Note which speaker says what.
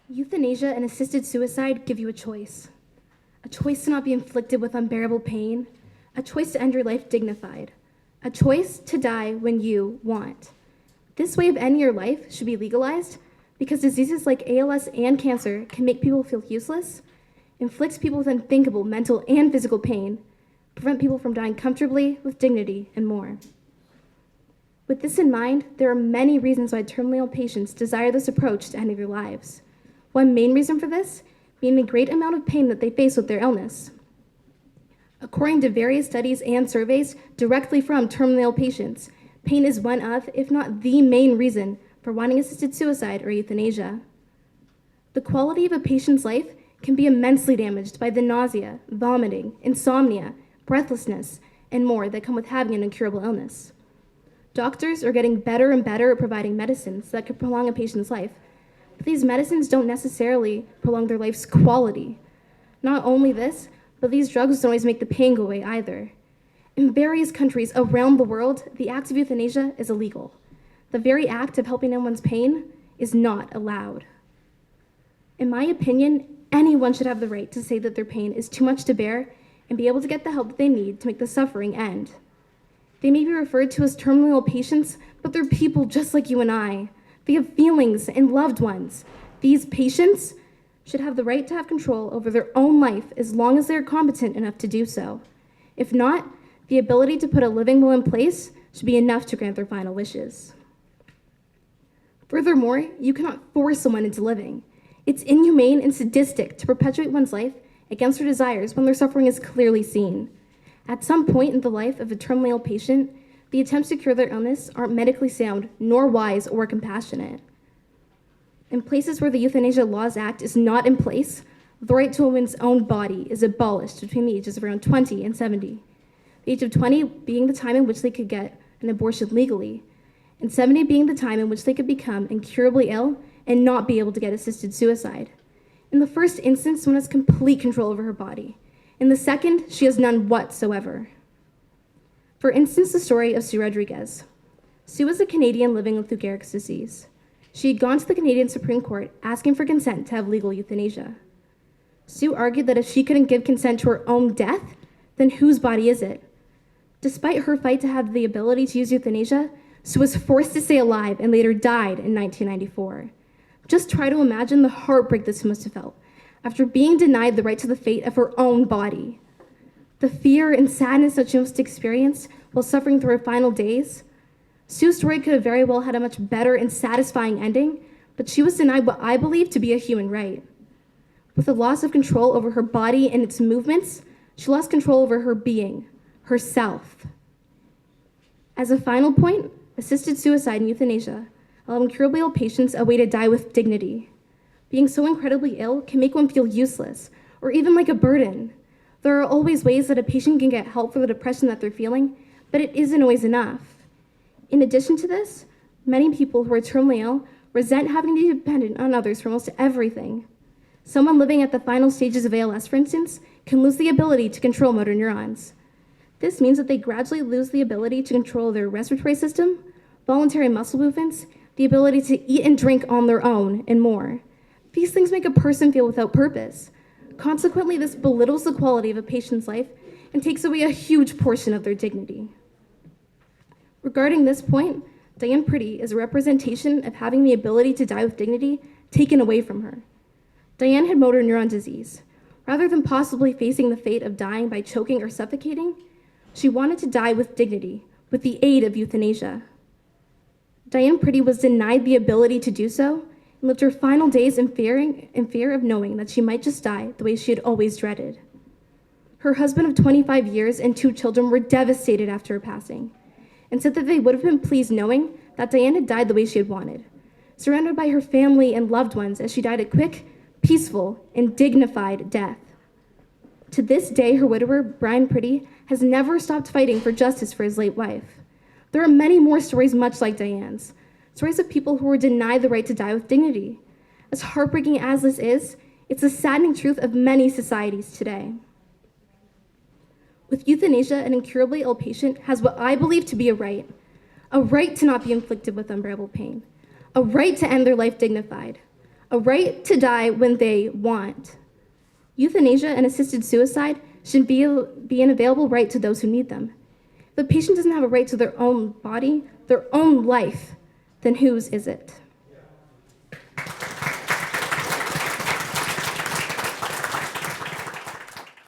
Speaker 1: Euthanasia and assisted suicide give you a choice to not be inflicted with unbearable pain, a choice to end your life dignified, a choice to die when you want. This way of ending your life should be legalized because diseases like ALS and cancer can make people feel useless, inflicts people with unthinkable mental and physical pain, prevent people from dying comfortably, with dignity, and more. With this in mind, there are many reasons why terminally ill patients desire this approach to ending their lives. One main reason for this being the great amount of pain that they face with their illness. According to various studies and surveys directly from terminally ill patients, pain is one of, if not the main reason for wanting assisted suicide or euthanasia. The quality of a patient's life can be immensely damaged by the nausea, vomiting, insomnia, breathlessness, and more that come with having an incurable illness. Doctors are getting better and better at providing medicines that could prolong a patient's life, but these medicines don't necessarily prolong their life's quality. Not only this, but these drugs don't always make the pain go away either. In various countries around the world, the act of euthanasia is illegal. The very act of helping end one's pain is not allowed. In my opinion, anyone should have the right to say that their pain is too much to bear and be able to get the help that they need to make the suffering end. They may be referred to as terminally ill patients, but they're people just like you and I. They have feelings and loved ones. These patients should have the right to have control over their own life as long as they are competent enough to do so. If not, the ability to put a living will in place should be enough to grant their final wishes. Furthermore, you cannot force someone into living. It's inhumane and sadistic to perpetuate one's life against their desires when their suffering is clearly seen. At some point in the life of a terminally ill patient, the attempts to cure their illness aren't medically sound, nor wise or compassionate. In places where the Euthanasia Laws Act is not in place, the right to a woman's own body is abolished between the ages of around 20 and 70. The age of 20 being the time in which they could get an abortion legally, and 70 being the time in which they could become incurably ill and not be able to get assisted suicide. In the first instance, someone has complete control over her body. In the second, she has none whatsoever. For instance, the story of Sue Rodriguez. Sue was a Canadian living with Lou Gehrig's disease. She had gone to the Canadian Supreme Court asking for consent to have legal euthanasia. Sue argued that if she couldn't give consent to her own death, then whose body is it? Despite her fight to have the ability to use euthanasia, Sue was forced to stay alive and later died in 1994. Just try to imagine the heartbreak this must have felt after being denied the right to the fate of her own body. The fear and sadness that she must experience while suffering through her final days. Sue's story could have very well had a much better and satisfying ending, but she was denied what I believe to be a human right. With the loss of control over her body and its movements, she lost control over her being, herself. As a final point, assisted suicide and euthanasia allow incurably ill patients a way to die with dignity. Being so incredibly ill can make one feel useless, or even like a burden. There are always ways that a patient can get help for the depression that they're feeling, but it isn't always enough. In addition to this, many people who are terminally ill resent having to be dependent on others for almost everything. Someone living at the final stages of ALS, for instance, can lose the ability to control motor neurons. This means that they gradually lose the ability to control their respiratory system, voluntary muscle movements, the ability to eat and drink on their own, and more. These things make a person feel without purpose. Consequently, this belittles the quality of a patient's life and takes away a huge portion of their dignity. Regarding this point, Diane Pretty is a representation of having the ability to die with dignity taken away from her. Diane had motor neuron disease. Rather than possibly facing the fate of dying by choking or suffocating, she wanted to die with dignity, with the aid of euthanasia. Diane Pretty was denied the ability to do so and lived her final days in fear of knowing that she might just die the way she had always dreaded. Her husband of 25 years and 2 children were devastated after her passing and said that they would have been pleased knowing that Diane had died the way she had wanted, surrounded by her family and loved ones as she died a quick, peaceful, and dignified death. To this day, her widower, Brian Pretty, has never stopped fighting for justice for his late wife. There are many more stories much like Diane's, stories of people who were denied the right to die with dignity. As heartbreaking as this is, it's the saddening truth of many societies today. With euthanasia, an incurably ill patient has what I believe to be a right to not be inflicted with unbearable pain, a right to end their life dignified, a right to die when they want. Euthanasia and assisted suicide should be an available right to those who need them. If a patient doesn't have a right to their own body, their own life, then whose is it?